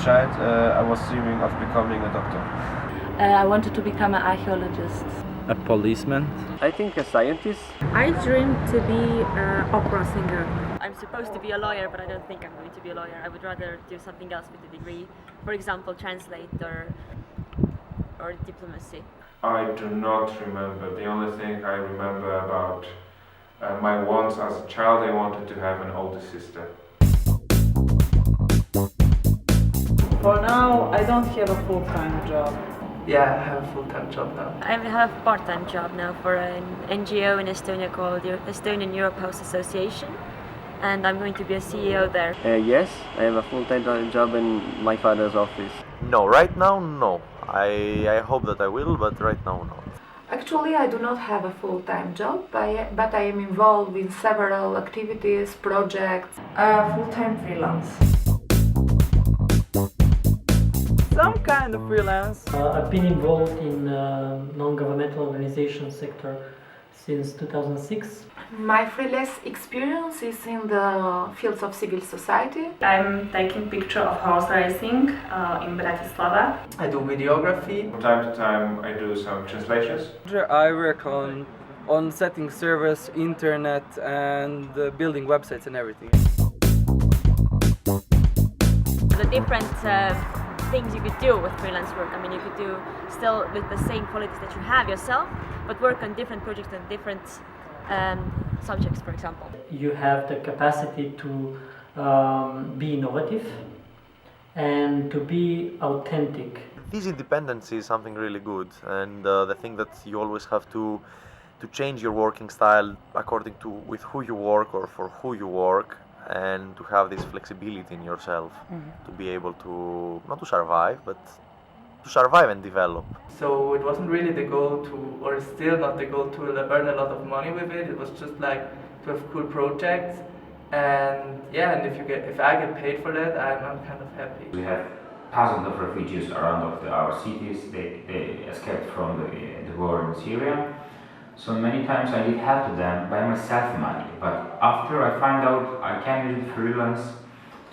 child, I was dreaming of becoming a doctor. I wanted to become an archaeologist. A policeman. I think a scientist. I dreamed to be an opera singer. I'm supposed to be a lawyer, but I don't think I'm going to be a lawyer. I would rather do something else with the degree. For example, translate or diplomacy. I do not remember. The only thing I remember about my wants as a child, I wanted to have an older sister. For now, I don't have a full-time job. Yeah, I have a full-time job now. I have a part-time job now for an NGO in Estonia called the Estonian Europe House Association, and I'm going to be a CEO there. Yes, I have a full-time job in my father's office. No, right now, no. I hope that I will, but right now, no. Actually, I do not have a full-time job, but I am involved in several activities, projects. Full-time freelance. Some kind of freelance. I've been involved in non-governmental organization sector since 2006. My freelance experience is in the fields of civil society. I'm taking picture of horse racing in Bratislava. I do videography. From time to time, I do some translations. I work on setting servers, internet, and building websites and everything. The different things you could do with freelance work. I mean, you could do still with the same qualities that you have yourself, but work on different projects and different subjects, for example. You have the capacity to be innovative and to be authentic. This independence is something really good, and the thing that you always have to change your working style according to with who you work or for who you work, and to have this flexibility in yourself to be able to not to survive, but to survive and develop. So it wasn't really the goal to, or still not the goal to earn a lot of money with it. It was just like to have cool projects, and yeah, and if I get paid for that, I'm kind of happy. We have thousands of refugees around our cities. They escaped from the war in Syria. So many times I did help them by myself money, but after I find out I can use freelance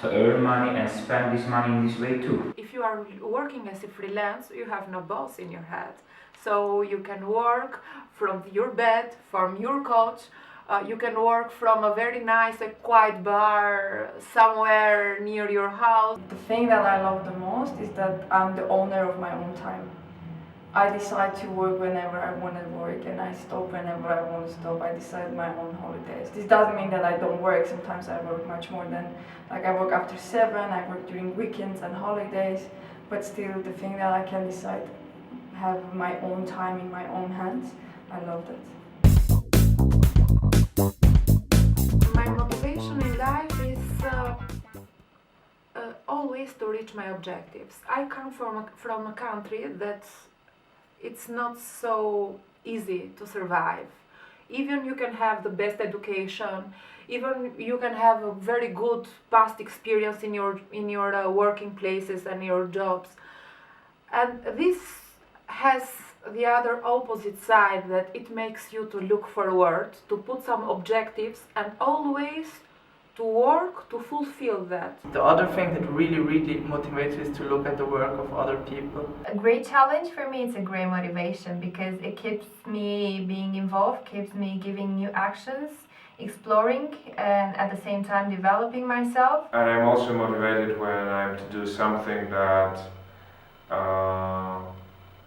to earn money and spend this money in this way too. If you are working as a freelance, you have no boss in your head. So you can work from your bed, from your couch. You can work from a very nice, quiet bar somewhere near your house. The thing that I love the most is that I'm the owner of my own time. I decide to work whenever I want to work, and I stop whenever I want to stop. I decide my own holidays. This doesn't mean that I don't work. Sometimes I work much more than, like I work after 7, I work during weekends and holidays, but still the thing that I can decide, have my own time in my own hands, I love that. My motivation in life is always to reach my objectives. I come from a country that's it's not so easy to survive. Even you can have the best education, even you can have a very good past experience in your working places and your jobs. And this has the other opposite side, that it makes you to look forward, to put some objectives and always to work to fulfill that. The other thing that really motivates me is to look at the work of other people. A great challenge for me, it's a great motivation because it keeps me being involved, keeps me giving new actions, exploring, and at the same time developing myself. And I'm also motivated when I'm to do something that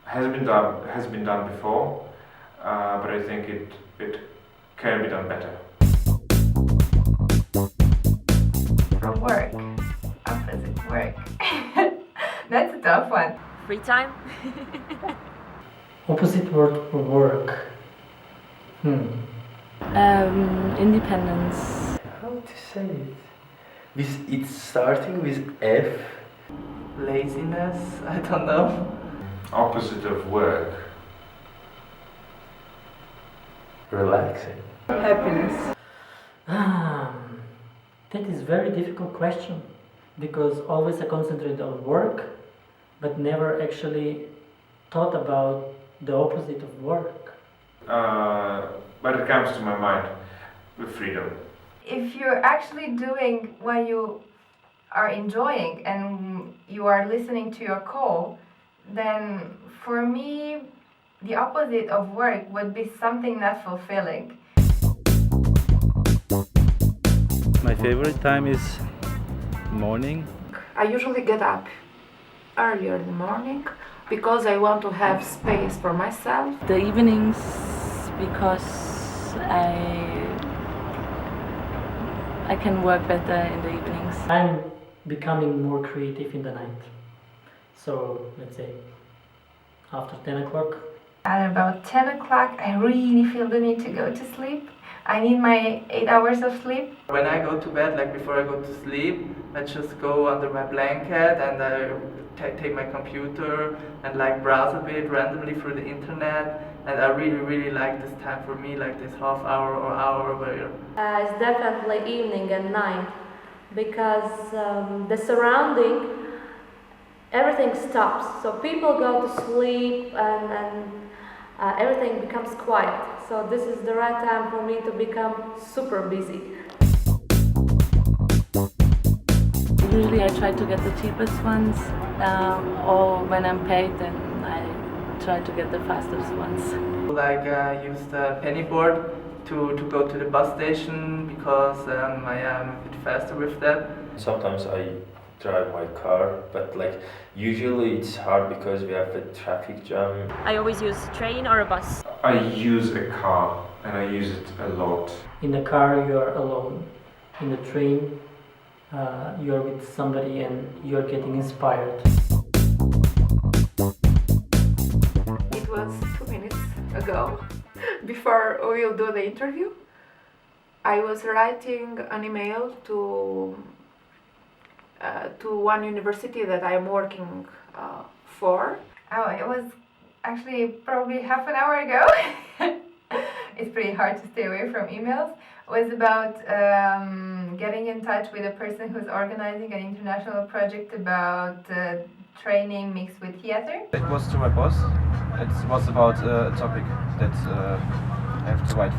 has been done before, but I think it can be done better. From work. Opposite work. That's a tough one. Free time? Opposite word for work. Independence. How to say it? It's starting with F. Laziness, I don't know. Opposite of work. Relaxing. Happiness. That is a very difficult question, because always I concentrate on work, but never actually thought about the opposite of work. But it comes to my mind with freedom. If you're actually doing what you are enjoying and you are listening to your call, then for me, the opposite of work would be something not fulfilling. My favorite time is morning. I usually get up earlier in the morning because I want to have space for myself. The evenings, because I can work better in the evenings. I'm becoming more creative in the night. So let's say after 10 o'clock. At about 10 o'clock, I really feel the need to go to sleep. I need my 8 hours of sleep. When I go to bed, like before I go to sleep, I just go under my blanket and I take my computer and like browse a bit randomly through the internet. And I really like this time for me, like this half hour or hour where it's definitely evening and night, because the surrounding, everything stops. So people go to sleep and everything becomes quiet. So this is the right time for me to become super busy. Usually I try to get the cheapest ones, or when I'm paid, then I try to get the fastest ones. like use the penny board to go to the bus station because I am a bit faster with that. Sometimes I drive my car, but like usually it's hard because we have a traffic jam. I always use a train or a bus. I use a car and I use it a lot. In the car you are alone. In the train you're with somebody and you're getting inspired. It was 2 minutes ago, before we will do the interview. I was writing an email to one university that I am working for. Oh, it was actually probably half an hour ago. It's pretty hard to stay away from emails. It was about getting in touch with a person who's organizing an international project about training mixed with theater. It was to my boss. It was about a topic that I have to write.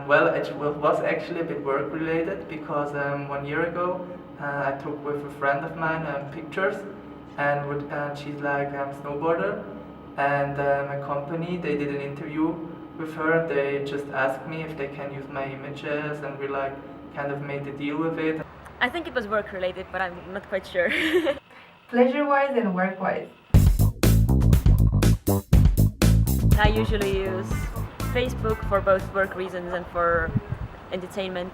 Well, it was actually a bit work related because 1 year ago I took with a friend of mine pictures, and she's like a snowboarder, and my company, they did an interview with her. They just asked me if they can use my images, and we like kind of made a deal with it. I think it was work related, but I'm not quite sure. Pleasure-wise and work-wise. I usually use Facebook for both work reasons and for entertainment.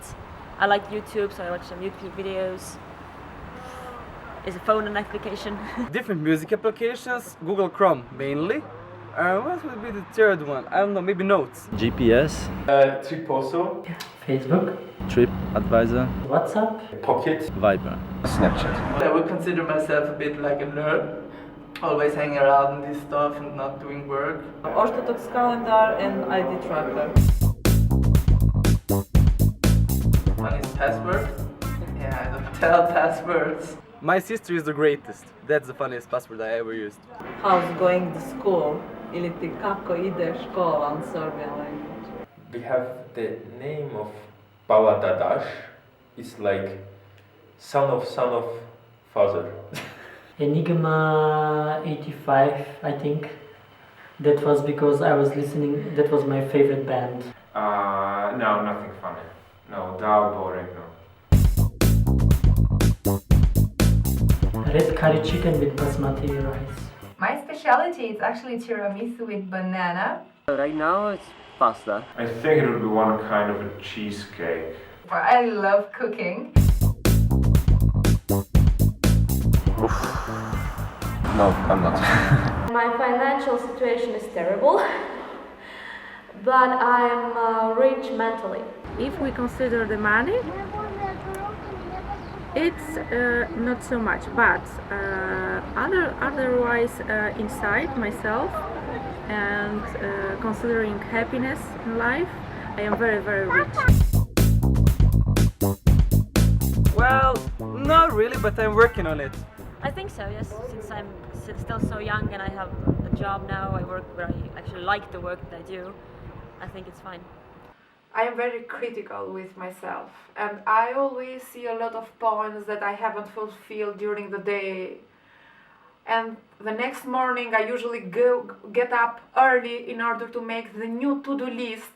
I like YouTube, so I watch some YouTube videos. Is a phone an application? Different music applications, Google Chrome mainly. What would be the third one? I don't know, maybe Notes. GPS. Trip also. Facebook. Trip Advisor. WhatsApp. Pocket. Viber. Snapchat. I would consider myself a bit like a nerd, always hanging around this stuff and not doing work. Orthodox calendar and ID tracker. One is password. Yeah, I don't tell passwords. My sister is the greatest. That's the funniest password I ever used. How's going to school? Ili ti kako ide škola on Serbian language? We have the name of Baba Dadash. It's like son of father. Enigma 85, I think. That was because I was listening, that was my favorite band. No, nothing funny. No, dull, boring, no. Red curry chicken with basmati rice. My specialty is actually tiramisu with banana. Right now it's pasta. I think it would be one kind of a cheesecake. I love cooking. No, I'm not. My financial situation is terrible, but I'm rich mentally. If we consider the money, it's not so much, but otherwise inside myself and considering happiness in life, I am very, very rich. Well, not really, but I'm working on it. I think so, yes. Since I'm still so young and I have a job now, I work where I actually like the work that I do. I think it's fine. I am very critical with myself, and I always see a lot of points that I haven't fulfilled during the day, and the next morning I usually get up early in order to make the new to-do list,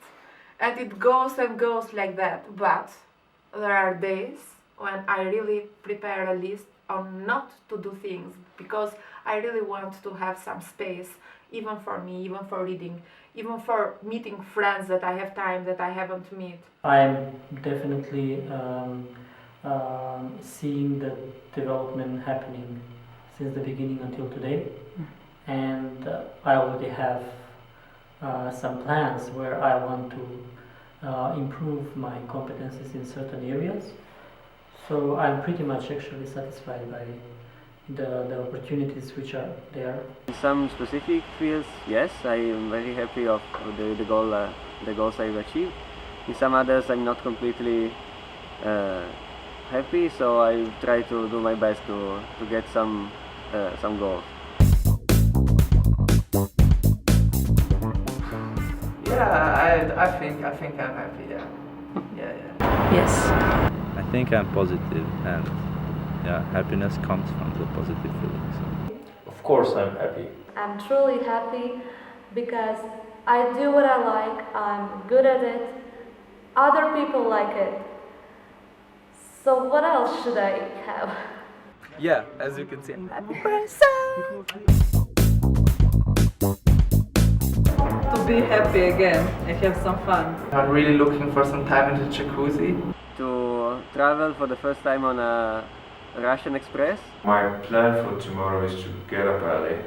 and it goes and goes like that. But there are days when I really prepare a list on not to do things because I really want to have some space, even for me, even for reading, even for meeting friends that I have time that I haven't met. I'm definitely seeing the development happening since the beginning until today, and I already have some plans where I want to improve my competencies in certain areas. So I'm pretty much actually satisfied by the opportunities which are there. In some specific fields, yes, I am very happy of the goals I've achieved. In some others, I'm not completely happy, so I try to do my best to get some goals. Yeah, I think I'm happy. Yeah. Yes. I think I'm positive, and yeah, happiness comes from the positive feelings. Of course I'm happy. I'm truly happy because I do what I like, I'm good at it, other people like it. So what else should I have? Yeah, as you can see. Happy person! To be happy again and have some fun. I'm really looking for some time in the jacuzzi. To travel for the first time on a Russian Express. My plan for tomorrow is to get up early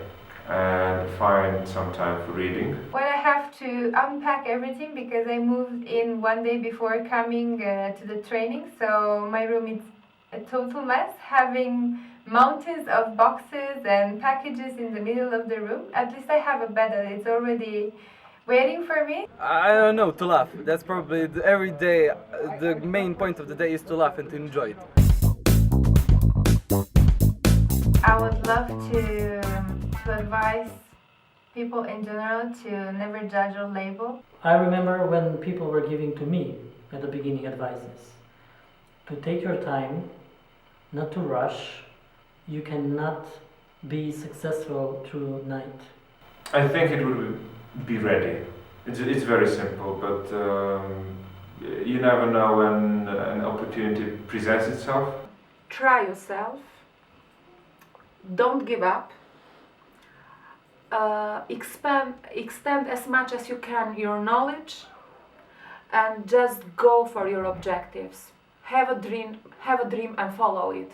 and find some time for reading. When I have to unpack everything because I moved in one day before coming to the training, so my room is a total mess, having mountains of boxes and packages in the middle of the room. At least I have a bed that is already waiting for me. I don't know, to laugh. That's probably every day, the main point of the day is to laugh and to enjoy it. I would love to advise people in general to never judge or label. I remember when people were giving to me at the beginning advices to take your time, not to rush. You cannot be successful through night. I think it would be ready. It's very simple, but you never know when an opportunity presents itself. Try yourself. Don't give up. Extend as much as you can your knowledge, and just go for your objectives. Have a dream and follow it.